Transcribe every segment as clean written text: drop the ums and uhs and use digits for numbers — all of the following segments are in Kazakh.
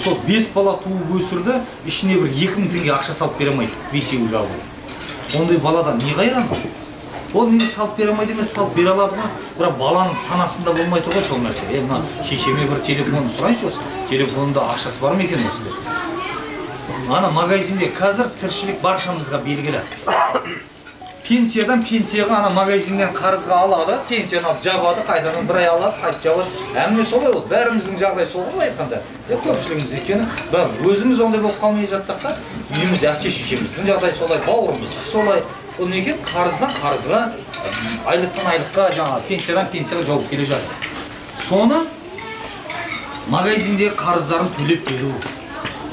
сол 5 бала туып өсірді, ішіне бір 2000 теңге ақша салып бере алмайды, 5-еу жалпы. Ондай баладан не қайран? Ол неге салып бере алмайды емес, салып бере алады ма? Бірақ баланың санасында болмай тұр ғой сол нәрсе. Мына шешеме бір телефон сұрайыншы осы. Телефонында ақшасы бар ма екен осы? Ана магазинде қазір тіршілік баршамызға белгілі. Пенсиядан пенсияға ана магазиннен қарызға алады, пенсияны алып жабады, қайтадан бір ай алады, қайтып жабады. Әміне солай ол, бәріміздің жағдай сол ғой айтқанда. Көпшілігіміз өйткені, өзіміз ондай болып қалмай жатсақ та, үйіміз әке шешеміздің жағдай солай, бауырымыз солай. Ол неге қарыздан қарызға, айлықтан айлыққа, жаңа пенсиядан пенсияға жауып келе жатыр. Соны магазиндегі қарыздарын төлеп беру,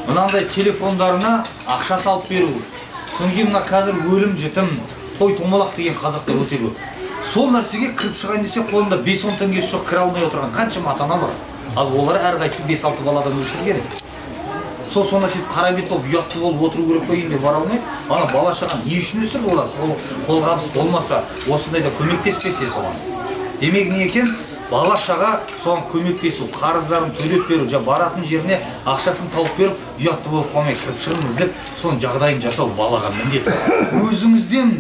мынандай телефондарына ақша салып беру. Содан кейін мына қазір өлім жітім, той томалақ деген қазақта өте көп. Сол нәрсеге кіріп шығайын десе, қолында 5-10 теңгесі жоқ, кіре алмай отырған қаншама ата-ана бар. Ал олар әрқайсысы 5-6 баладан өсірген. Сол сонда сөйтіп қарабет болып, ұятты болып отыру керек қой деп бара алмай, ана бала шаға не үшін өсірді олар? Қолғабыс болмаса, осындайда көмектеспесе соған. Демек не екен? Бала шаға соған көмектесу, қарыздарын төлеп беру, баратын жеріне ақшасын тауып беріп, ұятты болып қалмай кіріп шығыңыз деп, соның жағдайын жасау балаға міндет. Өзіңізден,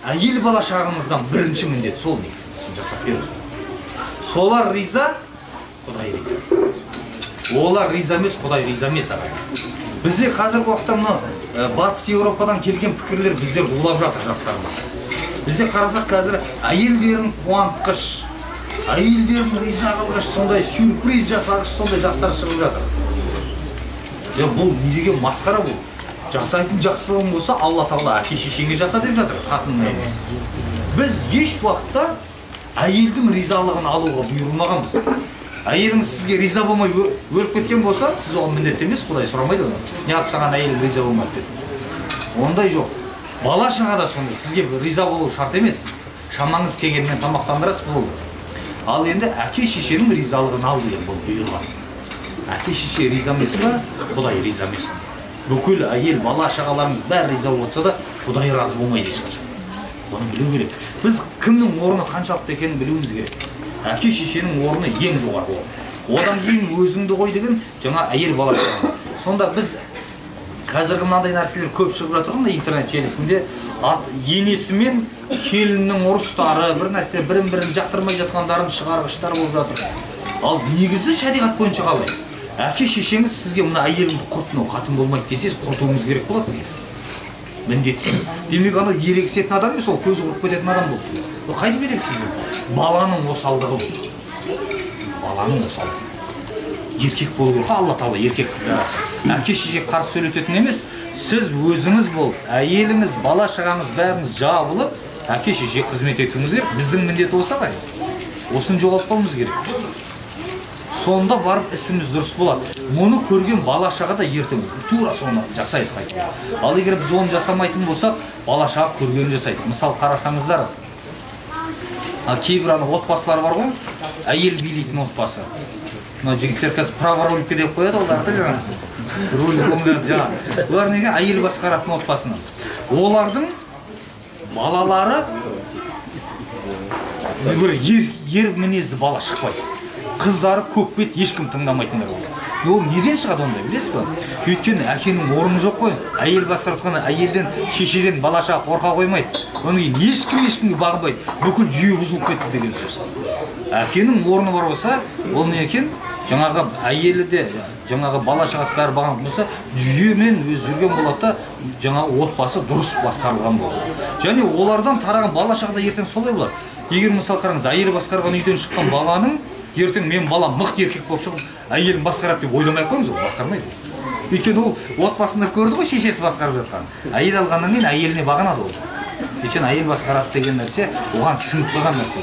әйел бала шағыңыздан бірінші міндет сол негізінде жасап беру. Солар риза, Құдай риза. Олар риза емес, Құдай риза емес ағайын. Бізде қазіргі уақытта мына батыс Еуропадан келген пікірлер біздер улап жатыр жастарына. Бізде қарасақ қазір әйелдерін қуантқыш, әйелдерін риза қылғыш, сондай сюрприз жасағыш, сондай жастар шығып жатыр. Бұл не деген масқара бұл? Жасайтын жақсылығың болса, Алла Тағала әке шешеңе жаса деп жатыр, қатынына емес. Біз еш уақытта әйелдің ризалығын алуға бұйырмағанбыз. Әйеліңіз сізге риза болмай өліп кеткен болса, сіз оған міндетті емес, Құдай сұрамайды оны. Не алып саған әйелің риза болмайды деп. Ондай жоқ. Бала шаға да сондай, сізге риза болу шарт емес. Шамаңыз келгенмен тамақтандырасыз болды. Ал енді әке шешенің ризалығын ал деген бұл бұйырған. Әке шеше риза емес па, Құдай риза емес. Бүкіл әйел, бала шағаларымыз бәрі риза болса да, Құдай разы болмайды ешқашан. Оны білу керек. Біз кімнің орны қаншалықты екенін білуіміз керек. Әке шешенің орны ең жоғарғы орын. Одан кейін өзіңді қой деген жаңа әйел бала шаға. Сонда біз қазіргі мынандай нәрселер көп шығып жатыр ғой интернет желісінде. Енесі мен келіннің ұрыстары, бір нәрсе бірін-бірін жақтырмай жатқандарын шығарғыштар болып жатыр. Ал негізі шариғат бойынша қалай? Әке шешеңіз сізге мына әйеліңді құртын, қатын болмайды десеңіз, құртуыңыз керек болады негізі. Міндетсіз. Демек ана ерегісетін адам емес, ол көзі құрып кететін адам болды. Ол қайтып ерегісіз болды? Баланың осалдығы болды. Баланың осалдығы. Еркек болу керек. Алла Тағала еркек жаратты. Әке шешеге қарсы сөйлететін емес, сіз өзіңіз болып, әйеліңіз, бала шағаңыз бәріңіз жабылып, әке шешеге қызмет етуіңіз керек. Біздің міндеті осы ғой. Осын жоғалтпауымыз керек. Сонда барып ісіміз дұрыс болады. Мұны көрген бала шаға да ертең тура соны жасайды қайтып. Ал егер біз оны жасамайтын болсақ, бала шаға көргенін жасайды. Мысалы қарасаңыздар, кейбір отбасылар бар ғой, әйел билейтін отбасы. Мына жігіттер қазір праворулька деп қояды оларды жаңа. Олар неге әйел басқаратын отбасынан. Олардың балалары бір ер мінезді бала шықпайды. Қыздары көкбет ешкім тыңдамайтындар болды. Ол неден шығады ондай, білесіз ба? Өйткені әкенің орны жоқ қой. Әйел басқарып әйелден, шешеден балаша қорқа қоймайды. Оның кейін ешкімге бағынбайды. Бүкіл жүйе бұзылып кетті деген сөз. Әкенің орны бар болса, ол не екен? Жаңағы әйелі де, жаңағы бала шағасы бәрі бағынып болса, жүйемен өз жүрген болады да, жаңағы отбасы дұрыс басқарылған болады. Және олардан тараған бала шағада ертең солай болады. Егер мысал қараңыз, әйел басқарған үйден шыққан баланың ертең мен балам мықты еркек болып шығып, әйелін басқарады деп ойламай қойыңыз, ол басқармайды. Өйткені ол отбасында көрді ғой шешесі басқарып жатқан. Әйел алғаннан кейін әйеліне бағынады ол. Өйткені әйел басқарады деген нәрсе оған сіңіп қалған нәрсе.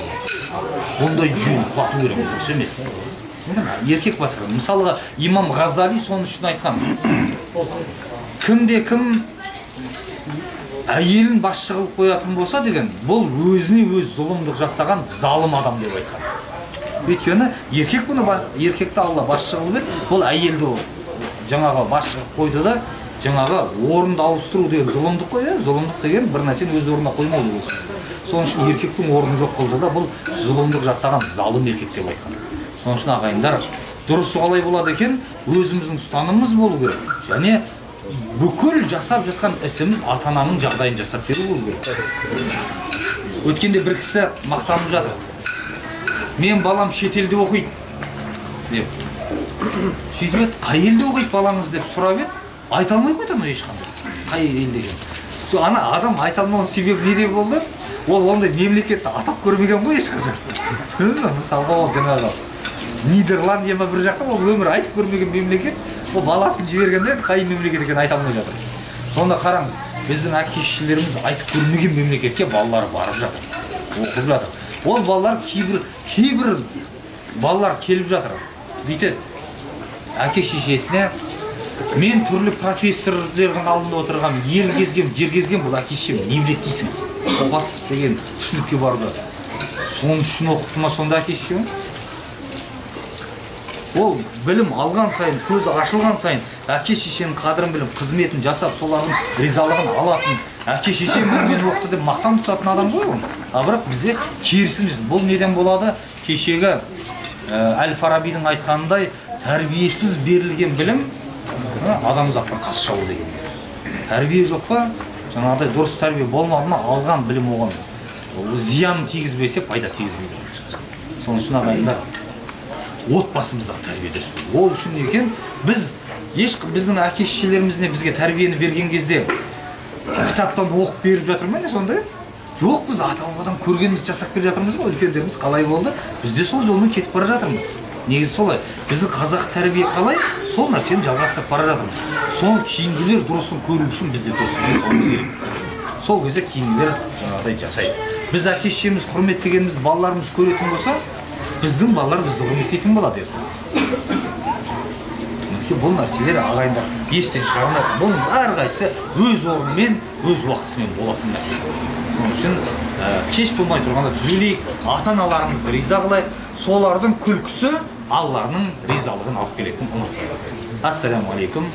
Ондай жүйені құлату керек, дұрыс емес. Еркек басқарады. Мысалға имам Ғазали соның үшін айтқан. Кімде-кім әйелін басшы қылып қоятын болса деген, бұл өзіне өз зұлымдық жасаған залым адам деп айтқан. Өйткені еркекті Алла басшы қылып еді, бұл әйелді жаңағы басшы қойды да, жаңағы орынды ауыстыру деген зұлымдық қой, зұлымдық деген бір нәрсені өз орнына қоймау деген. Соның үшін еркектің орны жоқ қылды да, бұл зұлымдық жасаған залым еркек деп айтқан. Соның үшін ағайындар, дұрысы қалай болады екен, өзіміздің ұстанымымыз болу керек. Және бүкіл жасап жатқан ісіміз ата-ананың жағдайын жасап беру болу керек. Өткенде бір кісі мақтанып жатыр. Мен балам шетелде оқиды деп. Сөйтіп еді, қай елде оқиды балаңыз деп сұрап еді, айта алмай қойды ма ешқандай. Қай елде екен. Сол ана адам айта алмаған себебі неде болды? Ол ондай мемлекетті атап көрмеген ғой ешқашан. Көрдіңіз бе? Мысалға ол жаңағы Нидерландия ма бір жақта, ол өмір айтып көрмеген мемлекет, ол баласын жібергенде қай мемлекет екенін айта алмай жатыр. Сонда қараңыз, біздің әке-шешелеріміз айтып көрмеген мемлекетке балалары барып жатыр, оқып жатыр. Ол балалар кейбір балалар келіп жатыр. Бүйтеді, әке-шешесіне мен түрлі профессорлардың алдында отырған, ел кезген, жер кезген, бұл әке-шешем не біледі дейсің? Оғас деген түсінікке барды. Соны үшін оқытты ма сонда әке-шешем? Ол білім алған сайын, көзі ашылған сайын, әке-шешенің қадірін біліп, қызметін жасап, солардың ризалығын алатын, әке-шешем мені оқытты деп мақтан тұтатын адам ғой ол. А бірақ бізде керісінше, бұл неден болады? Кешегі Әл-Фарабидің айтқанындай, тәрбиесіз берілген білім адамзаттың қас жауы деген. Тәрбие жоқ па? Жаңағыдай дұрыс тәрбие болмады ма, алған білім оған зиянын тигізбесе, пайда тигізбейді. Соның үшін ағайындар, отбасымыздағы тәрбиедес. Ол үшін екен, біздің әке-шешелерімізіне бізге тәрбиені берген кезде кітаптан оқып беріп жатыр ма не сондай? Жоқ, біз ата-бабадан көргеніміз жасап келе жатырмыз ғой, үлкендеріміз қалай болды? Біз де сол жолмен кетіп бара жатырмыз. Негізі солай. Біздің қазақ тәрбие қалай? Сол нәрсені жалғастырып бара жатырмыз. Соны кейінгілер дұрысын көру үшін бізде дұрысын жасауымыз керек. Сол кезде кейінгілер жаңағыдай жасайды. Біз әке-шешеміз құрметтегеніміз балаларымыз көретін болса, біздің балалар бізді құрметтейтін болады ертең. Бұл нәрселер ағайындар естен шығармайды. Бұның әрқайсысы өз орнымен, өз уақытысымен болатын нәрсе. Соның үшін кеш болмай тұрғанда түзелейік, ата-аналарымызды риза қылайық, солардың күлкісі Алланың ризалығын алып келетінін ұмытпайық. Ассаламу алейкум.